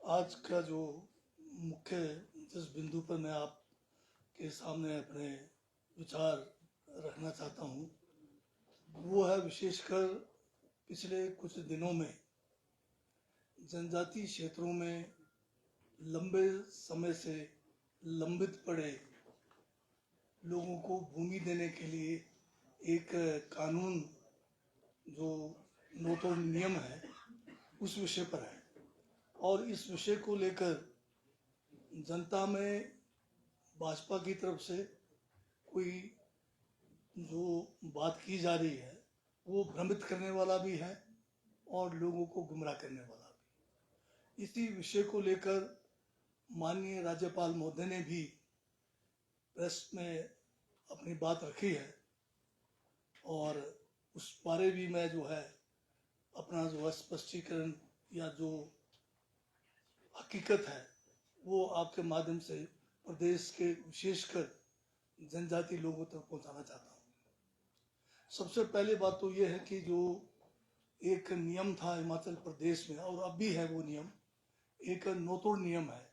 आज का जो मुख्य जिस बिंदु पर मैं आपके सामने अपने विचार रखना चाहता हूँ वो है विशेषकर पिछले कुछ दिनों में जनजातीय क्षेत्रों में लंबे समय से लंबित पड़े लोगों को भूमि देने के लिए एक कानून जो नो तोड़ नियम है उस विषय पर है। और इस विषय को लेकर जनता में भाजपा की तरफ से कोई जो बात की जा रही है वो भ्रमित करने वाला भी है और लोगों को गुमराह करने वाला भी। इसी विषय को लेकर माननीय राज्यपाल महोदय ने भी प्रेस में अपनी बात रखी है और उस बारे भी मैं जो है अपना जो स्पष्टीकरण या जो हकीकत है वो आपके माध्यम से प्रदेश के विशेषकर जनजाति लोगों तक पहुंचाना चाहता हूँ। सबसे पहले बात तो ये है कि जो एक नियम था हिमाचल प्रदेश में और अब भी है वो नियम एक नो तोड़ नियम है।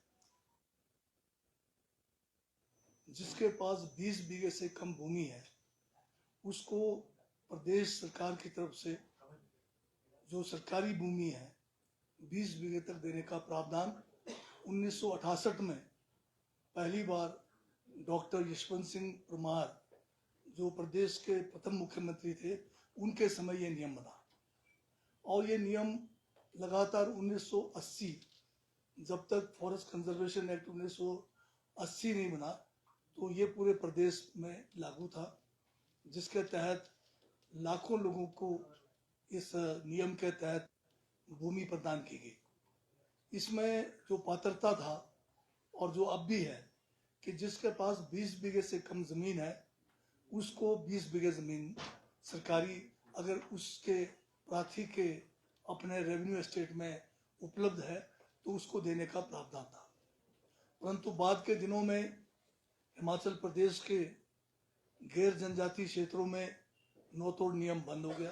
जिसके पास 20 बीघे से कम भूमि है उसको प्रदेश सरकार की तरफ से जो सरकारी भूमि है 20 बीघे तक देने का प्रावधान 1968 में पहली बार डॉक्टर यशवंत सिंह परमार जो प्रदेश के प्रथम मुख्यमंत्री थे उनके समय ये नियम बना और ये नियम लगातार 1980 जब तक फॉरेस्ट कंजर्वेशन एक्ट 1980 नहीं बना तो ये पूरे प्रदेश में लागू था, जिसके तहत लाखों लोगों को इस नियम के तहत भूमि प्रदान की गई। इसमें जो पात्रता था और जो अब भी है कि जिसके पास 20 बीघे से कम जमीन है उसको 20 बीघे जमीन सरकारी अगर उसके प्रार्थी के अपने रेवेन्यू एस्टेट में उपलब्ध है तो उसको देने का प्रावधान था। परंतु बाद के दिनों में हिमाचल प्रदेश के गैर जनजातीय क्षेत्रों में नो तोड़ नियम बंद हो गया,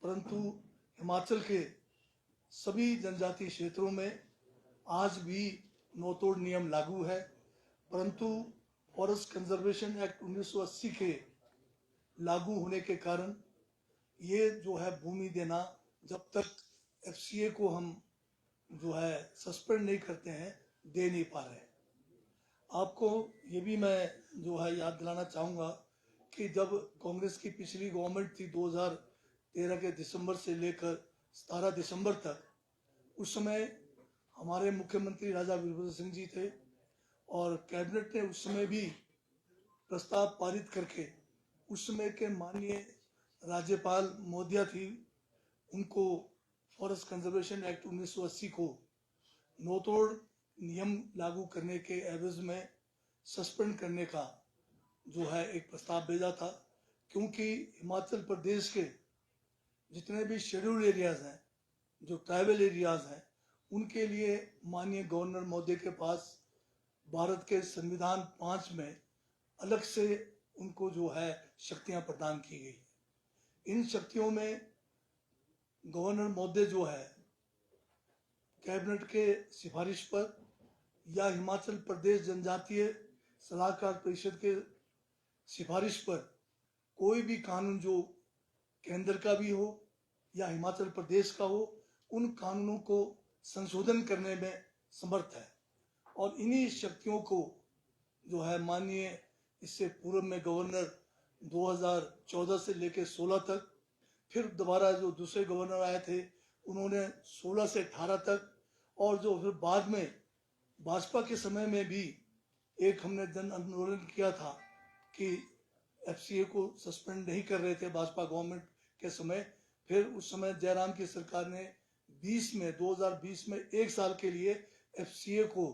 परंतु हिमाचल के सभी जनजातीय क्षेत्रों में आज भी नो तोड़ नियम लागू है। परंतु फॉरेस्ट कंजर्वेशन एक्ट 1980 के लागू होने के कारण ये जो है भूमि देना जब तक एफसीए को हम जो है सस्पेंड नहीं करते हैं दे नहीं पा रहे। आपको ये भी मैं जो है याद दिलाना चाहूँगा कि जब कांग्रेस की पिछली गवर्नमेंट थी 2013 के दिसंबर से लेकर 17 दिसंबर तक, उस समय हमारे मुख्यमंत्री राजा वीरभद्र सिंह जी थे और कैबिनेट ने उस समय भी प्रस्ताव पारित करके उस समय के माननीय राज्यपाल महोदया थी उनको फॉरेस्ट कंजर्वेशन एक्ट 1980 को नो तोड़ नियम लागू करने के एवज में सस्पेंड करने का जो है एक प्रस्ताव भेजा था, क्योंकि हिमाचल प्रदेश के जितने भी शेड्यूल्ड एरियाज हैं जो ट्राइबल एरियाज हैं उनके लिए माननीय गवर्नर महोदय के पास भारत के संविधान 5 में अलग से उनको जो है शक्तियां प्रदान की गई। इन शक्तियों में गवर्नर महोदय जो है कैबिनेट के सिफारिश पर या हिमाचल प्रदेश जनजातीय सलाहकार परिषद के सिफारिश पर कोई भी कानून जो केंद्र का भी हो या हिमाचल प्रदेश का हो उन कानूनों को संशोधन करने में समर्थ है। और इन्हीं शक्तियों को जो है माननीय इससे पूर्व में गवर्नर 2014 से लेकर 16 तक, फिर दोबारा जो दूसरे गवर्नर आए थे उन्होंने 16 से 18 तक, और जो फिर बाद में भाजपा के समय में भी एक हमने जन आंदोलन किया था कि एफसीए को सस्पेंड नहीं कर रहे थे भाजपा गवर्नमेंट के समय। फिर उस समय जयराम की सरकार ने 2020 में एक साल के लिए एफसीए को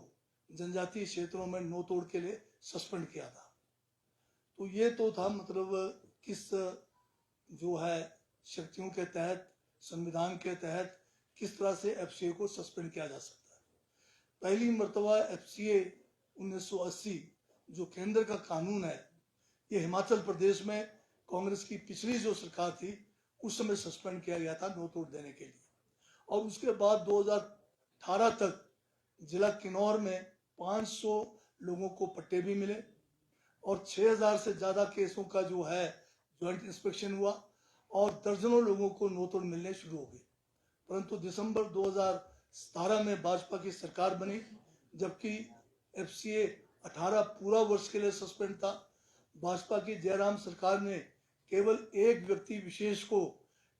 जनजातीय क्षेत्रों में नो तोड़ के लिए सस्पेंड किया था। तो ये तो था मतलब किस जो है शक्तियों के तहत संविधान के तहत किस तरह से एफसीए को सस्पेंड किया जा सकता है। पहली मर्तबा एफसीए 1980 जो केंद्र का कानून है ये हिमाचल प्रदेश में कांग्रेस की पिछली जो सरकार थी उस समय सस्पेंड किया गया था नो तोड़ देने के लिए, और उसके बाद 2018 तक जिला किन्नौर में 500 लोगों को पट्टे भी मिले और 6000 से ज्यादा केसों का जो है ज्वाइंट इंस्पेक्शन हुआ और दर्जनों लोगों को नोतोड़ मिलने शुरू हो गए। परंतु दिसंबर 2017 में भाजपा की सरकार बनी, जबकि एफसीए 18 पूरा वर्ष के लिए सस्पेंड था। भाजपा की जयराम सरकार ने केवल एक व्यक्ति विशेष को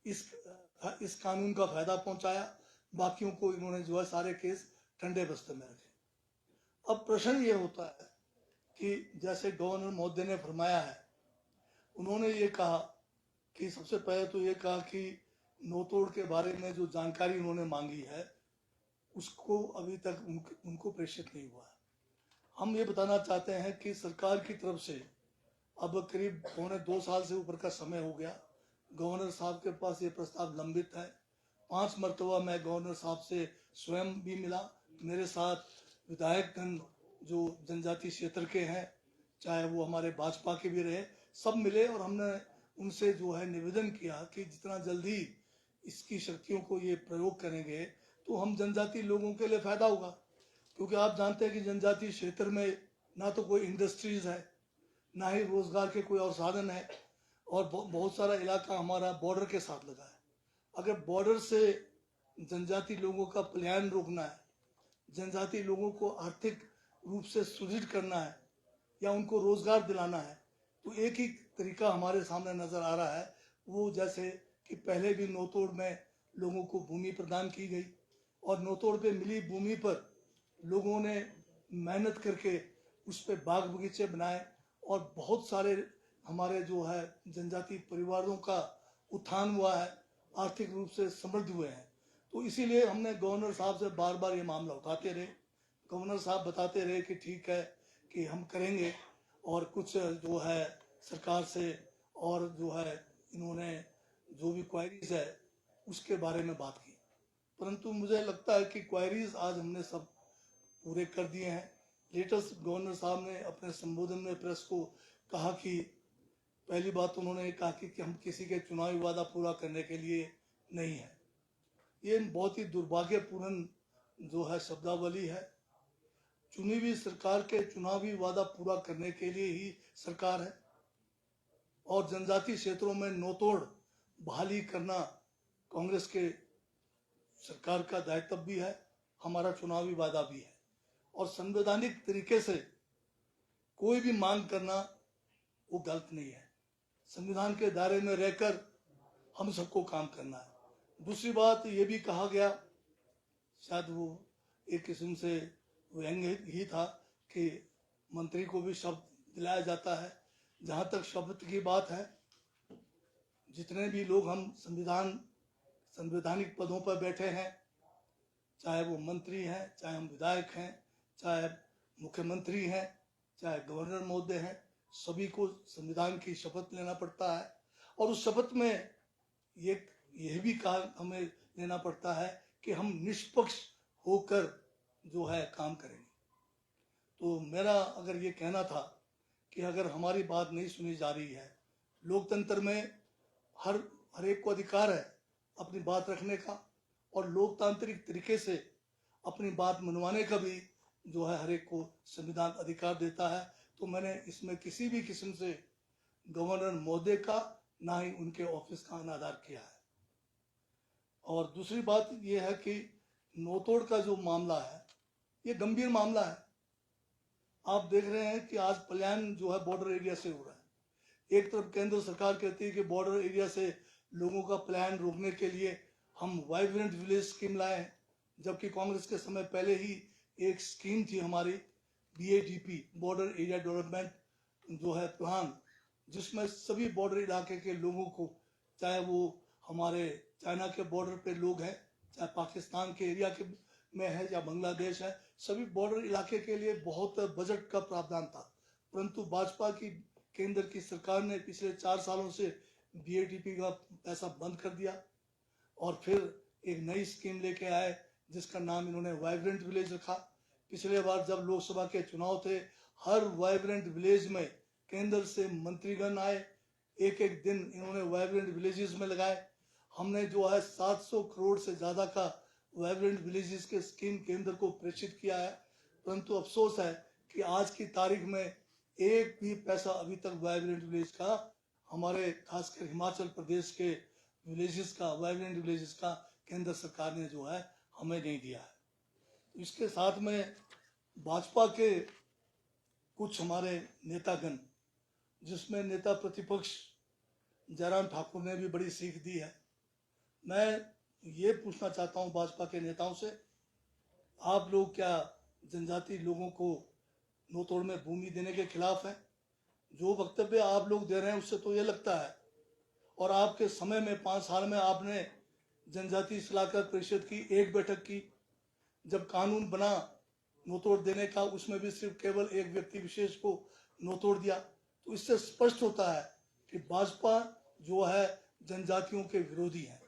इस कानून का फायदा पहुंचाया, बाकियों को इन्होंने जो है सारे केस ठंडे बस्ते में रखे। अब प्रश्न ये होता है कि जैसे गवर्नर महोदय ने फरमाया है, उन्होंने ये कहा कि सबसे पहले तो ये कहा कि नोतोड़ के बारे में जो जानकारी उन्होंने मांगी है उसको अभी तक उनको प्रेषित नहीं हुआ है। हम ये बताना चाहते हैं कि सरकार की तरफ से अब करीब 2.25 साल से ऊपर का समय हो गया, गवर्नर साहब के पास ये प्रस्ताव लंबित है। 5 मरतबा मैं गवर्नर साहब से स्वयं भी मिला, मेरे साथ विधायकगण जो जनजाति क्षेत्र के हैं, चाहे वो हमारे भाजपा के भी रहे, सब मिले और हमने उनसे जो है निवेदन किया कि जितना जल्दी इसकी शक्तियों को ये प्रयोग करेंगे तो हम जनजाति लोगों के लिए फायदा होगा। क्योंकि आप जानते हैं कि जनजाति क्षेत्र में ना तो कोई इंडस्ट्रीज है, ना ही रोजगार के कोई और साधन है और बहुत सारा इलाका हमारा बॉर्डर के साथ लगा है। अगर बॉर्डर से जनजाति लोगों का पलायन रोकना है, जनजाति लोगों को आर्थिक रूप से सुदृढ़ करना है या उनको रोजगार दिलाना है, तो एक ही तरीका हमारे सामने नजर आ रहा है, वो जैसे कि पहले भी नोतोड़ में लोगों को भूमि प्रदान की गई और नोतोड़ पे मिली भूमि पर लोगों ने मेहनत करके उस पर बाग बगीचे बनाए और बहुत सारे हमारे जो है जनजाति परिवारों का उत्थान हुआ है, आर्थिक रूप से समृद्ध हुए हैं। तो इसीलिए हमने गवर्नर साहब से बार बार ये मामला उठाते रहे। गवर्नर साहब बताते रहे कि ठीक है कि हम करेंगे और कुछ जो है सरकार से और जो है इन्होंने जो भी क्वायरीज है उसके बारे में बात की। परंतु मुझे लगता है कि क्वायरीज आज हमने सब पूरे कर दिए हैं। लेटेस्ट गवर्नर साहब ने अपने संबोधन में प्रेस को कहा कि पहली बात उन्होंने कहा कि हम किसी के चुनावी वादा पूरा करने के लिए नहीं है। ये बहुत ही दुर्भाग्यपूर्ण जो है शब्दावली है। चुनी हुई सरकार के चुनावी वादा पूरा करने के लिए ही सरकार है और जनजाति क्षेत्रों में नोतोड़ बहाली करना कांग्रेस के सरकार का दायित्व भी है, हमारा चुनावी वादा भी है। और संवैधानिक तरीके से कोई भी मांग करना वो गलत नहीं है। संविधान के दायरे में रहकर हम सबको काम करना है। दूसरी बात ये भी कहा गया, शायद वो एक किस्म से व्यंग्य ही था, कि मंत्री को भी शब्द दिलाया जाता है। जहां तक शब्द की बात है, जितने भी लोग हम संवैधानिक पदों पर बैठे हैं, चाहे वो मंत्री हैं, चाहे हम विधायक हैं, चाहे मुख्यमंत्री हैं, चाहे गवर्नर महोदय हैं, सभी को संविधान की शपथ लेना पड़ता है और उस शपथ में यह भी कहा हमें लेना पड़ता है कि हम निष्पक्ष होकर जो है काम करेंगे। तो मेरा अगर ये कहना था कि अगर हमारी बात नहीं सुनी जा रही है, लोकतंत्र में हर एक को अधिकार है अपनी बात रखने का और लोकतांत्रिक तरीके से अपनी बात मनवाने का भी जो है हर एक को संविधान अधिकार देता है। तो मैंने इसमें किसी भी किस्म से गवर्नर महोदय का ना ही उनके ऑफिस का अनादर किया है। और दूसरी बात यह है कि नोतोड़ का जो मामला है ये गंभीर मामला है। आप देख रहे हैं कि आज पलायन जो है बॉर्डर एरिया से हो रहा है। एक तरफ केंद्र सरकार कहती है कि बॉर्डर एरिया से लोगों का पलायन रोकने के लिए हम वाइब्रेंट विलेज स्कीम लाए हैं, जबकि कांग्रेस के समय पहले ही एक स्कीम थी हमारी BADP, बॉर्डर एरिया डेवलपमेंट जो है प्लान, जिसमें सभी बॉर्डर इलाके के लोगों को, चाहे वो हमारे चाइना के बॉर्डर पे लोग हैं, चाहे पाकिस्तान के एरिया के में है या बांग्लादेश है, सभी बॉर्डर इलाके के लिए बहुत बजट का प्रावधान था। परंतु भाजपा की केंद्र की सरकार ने पिछले 4 सालों से BADP का पैसा बंद कर दिया और फिर एक नई स्कीम लेके आए जिसका नाम इन्होंने वाइब्रेंट विलेज रखा। पिछले बार जब लोकसभा के चुनाव थे, हर वाइब्रेंट विलेज में केंद्र से मंत्रीगण आए, एक एक दिन इन्होंने वाइब्रेंट विलेजेस में लगाए। हमने जो है 700 करोड़ से ज्यादा का वाइब्रेंट विलेजेस के स्कीम केंद्र को प्रेषित किया है, परंतु अफसोस है कि आज की तारीख में एक भी पैसा अभी तक वाइब्रेंट विलेज का, हमारे खासकर हिमाचल प्रदेश के विलेजेस का, वाइब्रेंट विलेजेस का केंद्र सरकार ने जो है हमें नहीं दिया है। इसके साथ में भाजपा के कुछ हमारे नेतागण, जिसमें नेता प्रतिपक्ष जयराम ठाकुर ने भी बड़ी सीख दी है। मैं ये पूछना चाहता हूँ भाजपा के नेताओं से, आप लोग क्या जनजाति लोगों को नोतोड़ में भूमि देने के खिलाफ हैं? जो वक्तव्य आप लोग दे रहे हैं उससे तो ये लगता है, और आपके समय में 5 साल में आपने जनजाति सलाहकार परिषद की एक बैठक की, जब कानून बना नोतोड़ देने का, उसमें भी सिर्फ केवल एक व्यक्ति विशेष को नोतोड़ दिया। तो इससे स्पष्ट होता है कि भाजपा जो है जनजातियों के विरोधी है।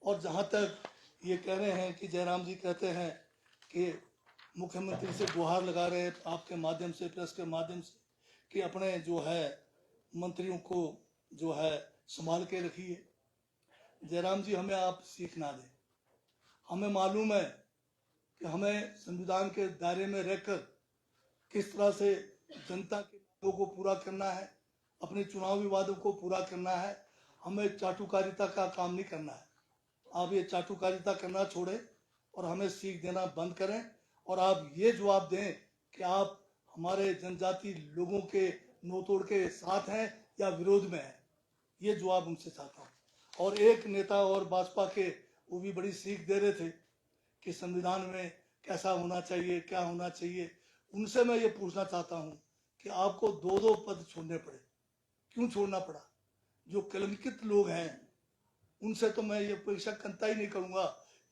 और जहां तक ये कह रहे हैं कि जयराम जी कहते हैं कि मुख्यमंत्री से गुहार लगा रहे हैं आपके माध्यम से, प्रेस के माध्यम से, कि अपने जो है मंत्रियों को जो है संभाल के रखिए। जयराम जी, हमें आप सीख ना दें। हमें मालूम है कि हमें संविधान के दायरे में रहकर किस तरह से जनता के मांगों को पूरा करना है, अपने चुनावी वादों को पूरा करना है। हमें चाटुकारिता का काम नहीं करना है। आप ये चाटुकारिता करना छोड़ें और हमें सीख देना बंद करें, और आप ये जवाब दें कि आप हमारे जनजाति लोगों के नोतोड़ के साथ हैं या विरोध में हैं। ये जवाब उनसे चाहता हूँ। और एक नेता और भाजपा के, वो भी बड़ी सीख दे रहे थे कि संविधान में कैसा होना चाहिए, क्या होना चाहिए। उनसे मैं ये पूछना चाहता हूँ कि आपको 2-2 पद छोड़ने पड़े, क्यों छोड़ना पड़ा? जो कलंकित लोग हैं उनसे तो मैं ये अपेक्षा करता ही नहीं करूंगा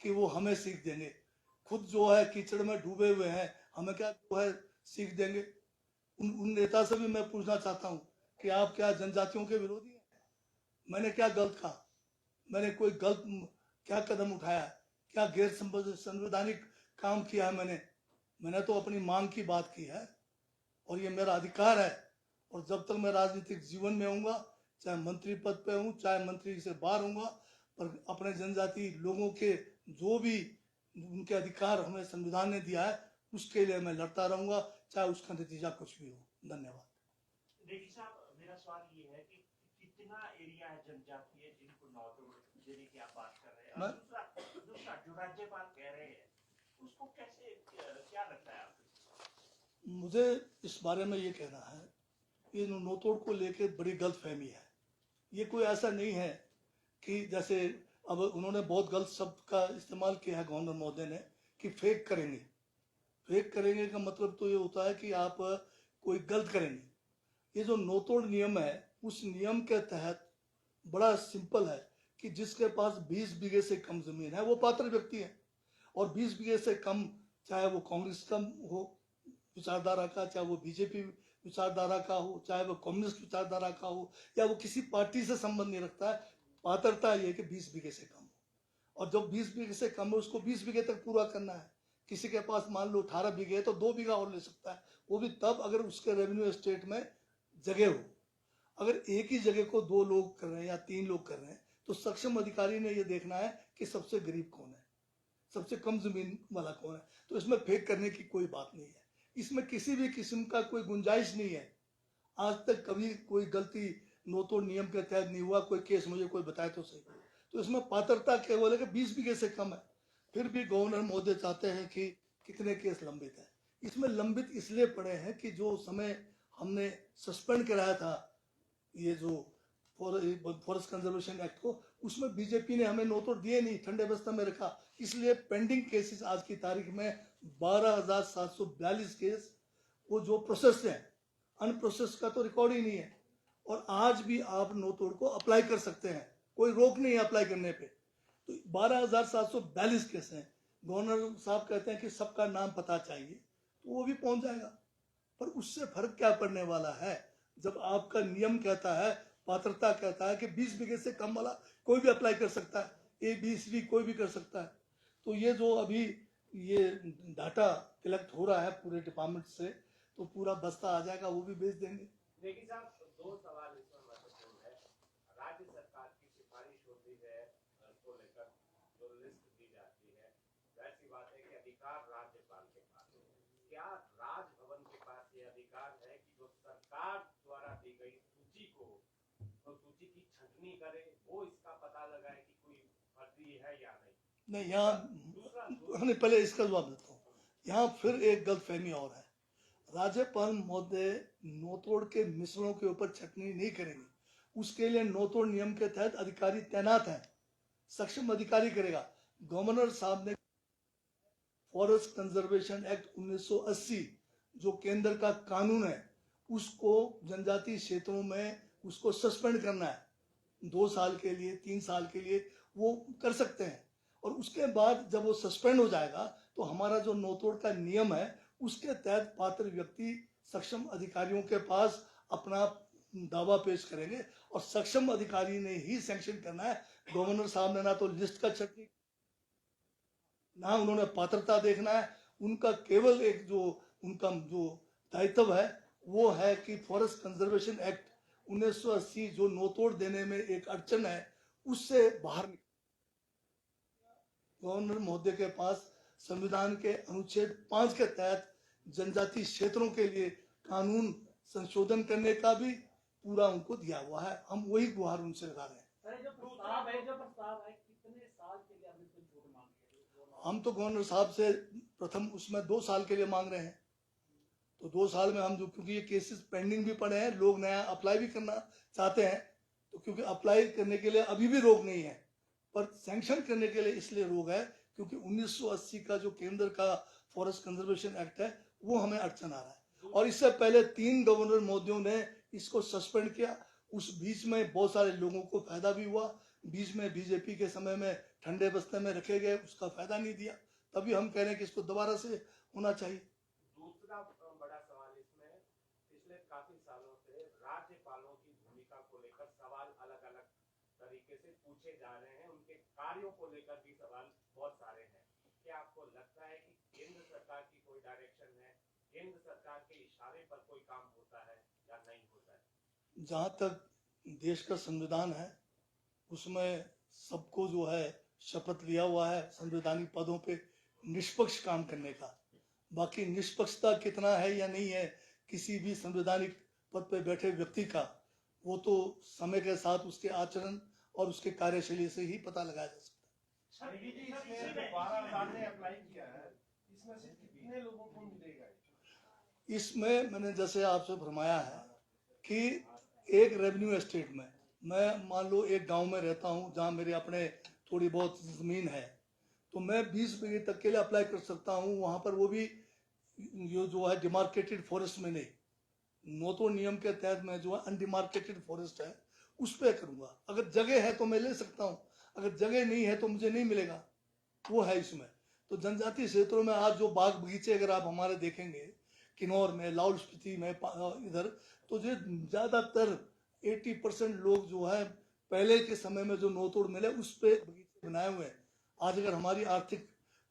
कि वो हमें सीख देंगे। खुद जो है कीचड़ में डूबे हुए हैं, हमें क्या जो है सीख देंगे? उन नेता से भी मैं पूछना चाहता हूँ कि आप क्या जनजातियों के विरोधी हैं? मैंने क्या गलत कहा? मैंने कोई गलत क्या कदम उठाया? क्या गैर संवैधानिक काम किया है मैंने तो अपनी मांग की बात की है, और ये मेरा अधिकार है। और जब तक मैं राजनीतिक जीवन में हूँगा, चाहे मंत्री पद पे हूँ, चाहे मंत्री से बाहर हूँगा, पर अपने जनजाति लोगों के जो भी उनके अधिकार हमें संविधान ने दिया है, उसके लिए मैं लड़ता रहूंगा, चाहे उसका नतीजा कुछ भी हो। धन्यवाद। देखिए साहब, मेरा सवाल ये है कि कितना एरिया है जनजातीय जिनको नोतोड़ देने की आप बात कर रहे हैं, और दूसरा जो राज्यपाल कह रहे हैं उसको कैसे, क्या लगता है आपको? मुझे इस बारे में ये कहना है कि नोतोड़ को लेकर बड़ी गलतफहमी है। ये कोई ऐसा नहीं है कि जैसे अब उन्होंने बहुत गलत शब्द का इस्तेमाल किया है गवर्नर महोदय ने कि फेक करेंगे। फेक करेंगे का मतलब तो ये होता है कि आप कोई गलत करेंगे। ये जो नोतोड़ नियम है, उस नियम के तहत बड़ा सिंपल है कि जिसके पास 20 बीघे से कम जमीन है वो पात्र व्यक्ति है, और 20 बीघे से कम, चाहे वो कांग्रेस का हो विचारधारा का, चाहे वो बीजेपी विचारधारा का हो, चाहे वो कम्युनिस्ट विचारधारा का हो, या वो किसी पार्टी से संबंध नहीं रखता है। पात्रता ये कि 20 बीघे से कम हो, और जब 20 बीघे से कम है उसको 20 बीघे तक पूरा करना है। किसी के पास मान लो 18 बीघे है तो 2 बीघा और ले सकता है, वो भी तब अगर उसके रेवेन्यू एस्टेट में जगह हो। अगर एक ही जगह को 2 लोग कर रहे हैं या 3 लोग कर रहे हैं, तो सक्षम अधिकारी ने यह देखना है कि सबसे गरीब कौन है, सबसे कम जमीन वाला कौन है। तो इसमें फेक करने की कोई बात नहीं है, इसमें किसी भी किस्म का कोई गुंजाइश नहीं है। आज तक कभी कोई गलती नोतोड़ नियम के तहत नहीं हुआ। कोई केस मुझे कोई बताए तो सही। तो इसमें पात्रता केवल है कि 20 बीघे से कम है। फिर भी गवर्नर महोदय चाहते हैं कि कितने केस लंबित है। इसमें लंबित इसलिए पड़े हैं कि जो समय हमने सस्पेंड कराया था ये जो फॉरेस्ट कंजर्वेशन एक्ट को, उसमें बीजेपी ने हमें नोतोड़ दिए नहीं, ठंडे बस्ते में रखा। इसलिए पेंडिंग केसेस आज की तारीख में 12,742 केस वो जो प्रोसेस है, अनप्रोसेस का तो रिकॉर्ड ही नहीं है। और आज भी आप नोतोड़ को अप्लाई कर सकते हैं, कोई रोक नहीं है अप्लाई करने पे। तो 12,742 केस हैं। गवर्नर साहब कहते हैं कि सबका नाम पता चाहिए, तो वो भी पहुंच जाएगा। पर उससे फर्क क्या पड़ने वाला है जब आपका नियम कहता है, पात्रता कहता है कि 20 बीघे से कम वाला कोई भी अप्लाई कर सकता है, ABCD कोई भी कर सकता है। तो ये जो अभी ये डाटा कलेक्ट हो रहा है पूरे डिपार्टमेंट से, तो पूरा बस्ता आ जाएगा, वो भी भेज देंगे। देखिए साहब, 2 सवाल इसमें महत्वपूर्ण है। राज्य सरकार की सिफारिश होती है, उसको लेकर जो लिस्ट दी जाती है, अधिकार राज्यपाल के पास है। क्या राजभवन के पास ये अधिकार है कि जो सरकार द्वारा दी गई सूची को, तो सूची की छंटनी करे, वो इसका पता लगाए कि कोई फर्जी है या नहीं? नहीं, यहाँ हमने पहले इसका जवाब देता हूँ। यहाँ फिर एक गलतफहमी और है। राज्यपाल महोदय नोतोड़ के मिसलों के ऊपर छटनी नहीं करेंगे। उसके लिए नोतोड़ नियम के तहत अधिकारी तैनात हैं, सक्षम अधिकारी करेगा। गवर्नर साहब ने फॉरेस्ट कंजर्वेशन एक्ट 1980 जो केंद्र का कानून है, उसको जनजातीय क्षेत्रों में उसको सस्पेंड करना है 2 साल के लिए, 3 साल के लिए, वो कर सकते हैं। और उसके बाद जब वो सस्पेंड हो जाएगा तो हमारा जो नोतोड़ का नियम है उसके तहत पात्र व्यक्ति सक्षम अधिकारियों के पास अपना दावा पेश करेंगे और सक्षम अधिकारी ने ही सैंक्शन करना है। गवर्नर साहब ने ना तो लिस्ट का छटनी, ना उन्होंने पात्रता देखना है। उनका केवल एक जो उनका जो दायित्व है वो है कि फॉरेस्ट कंजर्वेशन एक्ट 1980 जो नोतोड़ देने में एक अड़चन है उससे बाहर निकल। गवर्नर महोदय के पास संविधान के अनुच्छेद 5 के तहत जनजातीय क्षेत्रों के लिए कानून संशोधन करने का भी पूरा उनको दिया हुआ है। हम वही गुहार उनसे लगा रहे हैं। जो प्रस्ताव है कितने साल के लिए अभी तक छूट मांग रहे हैं? हम तो गवर्नर साहब से प्रथम उसमें 2 साल के लिए मांग रहे हैं। तो 2 साल में हम जो, क्योंकि ये केसेस पेंडिंग भी पड़े हैं, लोग नया अप्लाई भी करना चाहते हैं, तो क्योंकि अप्लाई करने के लिए अभी भी रोक नहीं है, पर सैंक्शन करने के लिए इसलिए रोक है क्योंकि 1980 का जो केंद्र का फॉरेस्ट कंजर्वेशन एक्ट है वो हमें अड़चन आ रहा है। और इससे पहले 3 गवर्नर महोदयों ने इसको सस्पेंड किया। उस बीच में बहुत सारे लोगों को फायदा भी हुआ। बीच में बीजेपी के समय में ठंडे बस्ते में रखे गए, उसका फायदा नहीं दिया। तभी हम कह रहे हैं कि इसको दोबारा से होना चाहिए। दूसरा बड़ा सवाल इसमें, पिछले काफी सालों से राज्यपालों की भूमिका को लेकर सवाल अलग अलग तरीके से पूछे जा रहे हैं, उनके कार्यों को लेकर भी सवाल बहुत सारे हैं। क्या आपको लगता है कि केंद्र सरकार की कोई डायरेक्शन है, केंद्र सरकार के इशारे पर कोई काम होता है या नहीं होता है? जहाँ तक देश का संविधान है उसमें सबको जो है शपथ लिया हुआ है संवैधानिक पदों पे निष्पक्ष काम करने का। बाकी निष्पक्षता कितना है या नहीं है किसी भी संवैधानिक पद पे बैठे व्यक्ति का, वो तो समय के साथ उसके आचरण और उसके कार्यशैली से ही पता लगाया जा सकता है। इसमें मैंने जैसे आपसे फरमाया है कि एक रेवेन्यू एस्टेट में मैं मान लो एक गांव में रहता हूं जहां मेरे अपने थोड़ी बहुत जमीन है, तो मैं 20 बीघे तक के लिए अप्लाई कर सकता हूं। वहां पर वो भी ये जो है डिमार्केटेड फॉरेस्ट में नहीं, नोतोड़ नियम के तहत मैं जो है अनडिमार्केटेड फॉरेस्ट है उस पर करूंगा। अगर जगह है तो मैं ले सकता हूं, अगर जगह नहीं है तो मुझे नहीं मिलेगा, वो है इसमें। तो जनजातीय क्षेत्रों में आज जो बाग बगीचे अगर आप हमारे देखेंगे किन्नौर में, लाहौल स्पीति में, इधर तो जो ज्यादातर 80% लोग जो है पहले के समय में जो नोतोड़ मिले उस पे बगीचे बनाए हुए हैं। आज अगर हमारी आर्थिक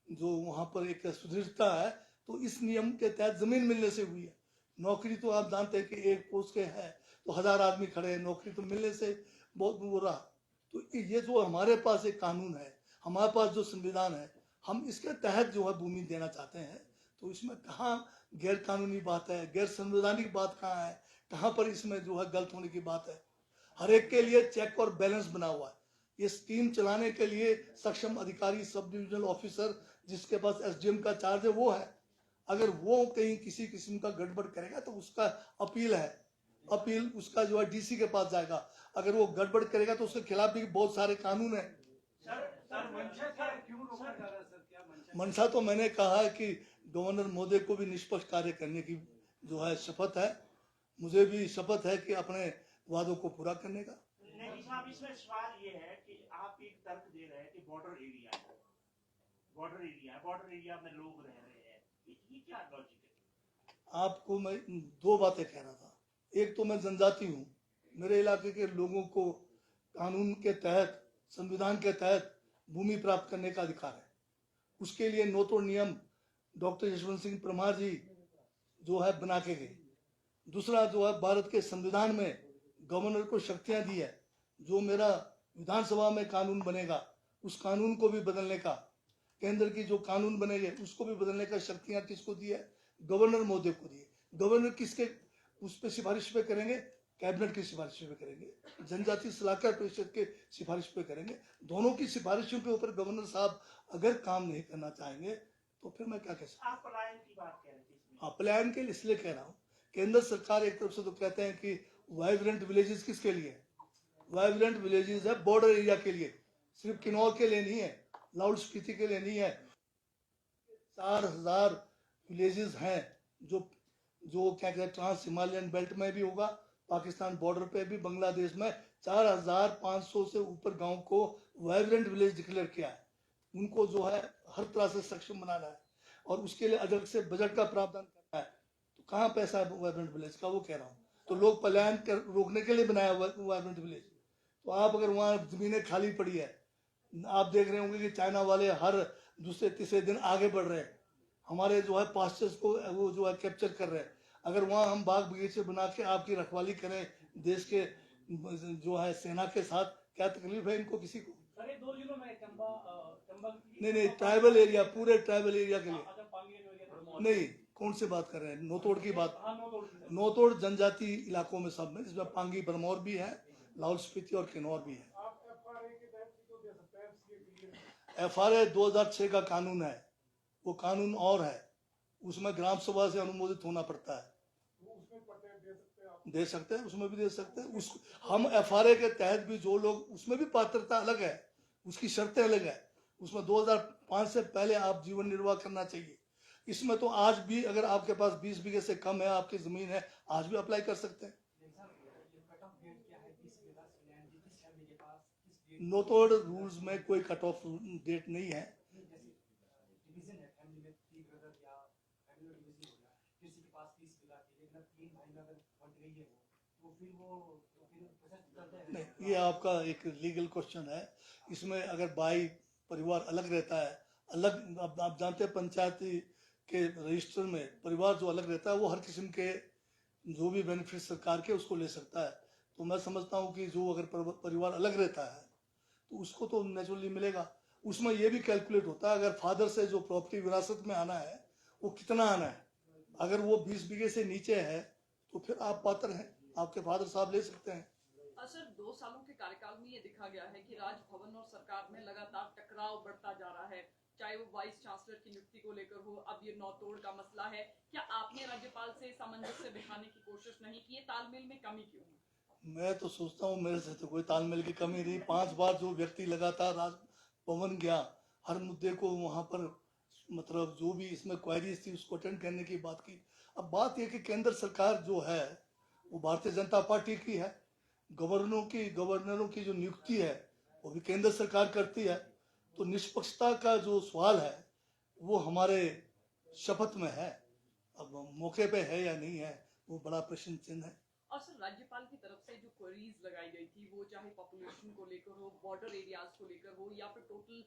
जो वहां पर एक सुदृढ़ता है तो इस नियम के तहत जमीन मिलने से हुई है। नौकरी तो आप जानते हैं कि एक पोस्ट के है तो 1000 आदमी खड़े हैं, नौकरी तो मिलने से बहुत वो रहा। तो ये जो हमारे पास एक कानून है, हमारे पास जो संविधान है, हम इसके तहत जो है भूमि देना चाहते हैं। तो इसमें कहाँ गैर कानूनी बात है, गैर संवैधानिक बात कहाँ है, कहाँ पर इसमें जो है गलत होने की बात है। हर एक के लिए चेक और बैलेंस बना हुआ है। ये स्कीम चलाने के लिए सक्षम अधिकारी, सब डिविजनल ऑफिसर जिसके पास एसडीएम का चार्ज है वो है। अगर वो कहीं किसी किस्म का गड़बड़ करेगा तो उसका अपील है, अपील उसका जो है डीसी के पास जाएगा। अगर वो गड़बड़ करेगा तो उसके खिलाफ भी बहुत सारे कानून है। मंशा तो मैंने कहा कि गवर्नर महोदय को भी निष्पक्ष कार्य करने की जो है शपथ है, मुझे भी शपथ है कि अपने वादों को पूरा करने का। नहीं साहब, इसमें सवाल ये है कि आप एक तर्क दे रहे हैं कि बॉर्डर एरिया है, बॉर्डर एरिया में लोग रह रहे हैं, ये क्या लॉजिक है? आपको मैं 2 बातें कह रहा था। एक तो मैं जनजाति हूँ, मेरे इलाके के लोगों को कानून के तहत, संविधान के तहत भूमि प्राप्त करने का अधिकार है। उसके लिए नोतोड़ नियम डॉक्टर यशवंत सिंह परमार जी जो है बना के गए। दूसरा जो है भारत के संविधान में गवर्नर को शक्तियां दी है। जो मेरा विधानसभा में कानून बनेगा उस कानून को भी बदलने का, केंद्र की जो कानून बने हैं उसको भी बदलने का शक्तियां किसको दी है? गवर्नर महोदय को दी है। गवर्नर किसके उस पर सिफारिश पे करेंगे? कैबिनेट की सिफारिश पे करेंगे, जनजातीय सलाहकार परिषद के सिफारिश पे करेंगे। दोनों की सिफारिशों के ऊपर गवर्नर साहब अगर काम नहीं करना चाहेंगे तो फिर मैं क्या कह सकता हूँ? आप पलायन की बात कह रहे थे इसमें। हाँ, पलायन के लिए इसलिए कह रहा हूँ, केंद्र सरकार एक तरफ से तो कहते हैं कि वाइब्रेंट विलेजेस किसके लिए? वाइब्रेंट विलेजेस है बॉर्डर एरिया के लिए, सिर्फ किन्नौर के लिए नहीं है, लाहौल स्पीति के लिए नहीं है। 4000 विलेजेस हैं जो क्या कहते हैं ट्रांस हिमालयन बेल्ट में भी होगा, पाकिस्तान बॉर्डर पे भी, बांग्लादेश में 4500 से ऊपर गांव को वाइब्रेंट विलेज डिक्लेयर किया है। उनको जो है हर तरह से सक्षम बनाना है और उसके लिए अलग से बजट का प्रावधान करना है। तो कहाँ पैसा है वाइब्रेंट विलेज का, वो कह रहा हूँ। तो लोग पलायन रोकने के लिए बनाया वाइब्रेंट विलेज। तो आप अगर वहाँ जमीनें खाली पड़ी है, आप देख रहे होंगे कि चाइना वाले हर दूसरे तीसरे दिन आगे बढ़ रहे हैं, हमारे जो है पास्चर्स को वो जो है कैप्चर कर रहे हैं। अगर वहाँ हम बाग बगीचे बना के आपकी रखवाली करें देश के जो है सेना के साथ, क्या तकलीफ है इनको किसी को? सर ये 2 जिलों में चंबल नहीं, ट्राइबल एरिया, पूरे ट्राइबल एरिया के लिए अच्छा, पांगी जो एरिया नहीं। कौन से बात कर रहे हैं? नौतोड़ की बात। हाँ, नौतोड़ की सर। नौतोड़ जनजाति इलाकों में सब में, जिसमें पांगी बरमौर भी है, लाहौल स्पीति और किन्नौर भी है। FRA 2006 का कानून है, वो कानून और है, उसमें ग्राम सभा से अनुमोदित होना पड़ता है। दे सकते हैं, उसमें भी दे सकते हैं। उस हम FRA के तहत भी जो लोग, उसमें भी पात्रता अलग है, उसकी शर्तें अलग है। उसमें 2005 से पहले आप जीवन निर्वाह करना चाहिए। इसमें तो आज भी अगर आपके पास 20 बीघे से कम है आपकी जमीन है, आज भी अप्लाई कर सकते हैं। नौतोड़ रूल्स में कोई कट ऑफ डेट नहीं है। नहीं, ये आपका एक लीगल क्वेश्चन है। इसमें अगर बाई परिवार अलग रहता है, अलग आप जानते हैं पंचायती के रजिस्टर में परिवार जो अलग रहता है वो हर किस्म के जो भी बेनिफिट सरकार के उसको ले सकता है। तो मैं समझता हूँ कि जो अगर परिवार अलग रहता है तो उसको तो नेचुरली मिलेगा। उसमें ये भी कैलकुलेट होता है अगर फादर से जो प्रॉपर्टी विरासत में आना है वो कितना आना है। अगर वो 20 बीघे से नीचे है तो फिर आप पात्र हैं, आपके फादर साहब ले सकते हैं। सर 2 सालों के कार्यकाल में ये देखा गया है कि राजभवन और सरकार में लगातार टकराव बढ़ता जा रहा है, चाहे वो वाइस चांसलर की नियुक्ति को लेकर हो, अब ये नौतोड़ का मसला है। क्या आपने राज्यपाल से सामंजस्य बिठाने की कोशिश नहीं की है? तालमेल में कमी क्यों है? मैं तो सोचता हूँ मेरे से तो कोई तालमेल की कमी नहीं। 5 बार जो व्यक्ति लगातार राजभवन गया, हर मुद्दे को वहां पर मतलब जो भी इसमें क्वेरीज थी उसको अटेंड करने की बात की। अब बात यह कि केंद्र सरकार जो है वो भारतीय जनता पार्टी की है, गवर्नरों की जो नियुक्ति है वो भी केंद्र सरकार करती है। तो निष्पक्षता का जो सवाल है वो हमारे शपथ में है, अब मौके पे है या नहीं है वो बड़ा प्रश्न चिन्ह है। और सर राज्यपाल की तरफ से जो क्वेरीज लगाई गई थी वो चाहे पॉपुलेशन को लेकर हो, बॉर्डर एरियाज को लेकर हो या फिर टोटल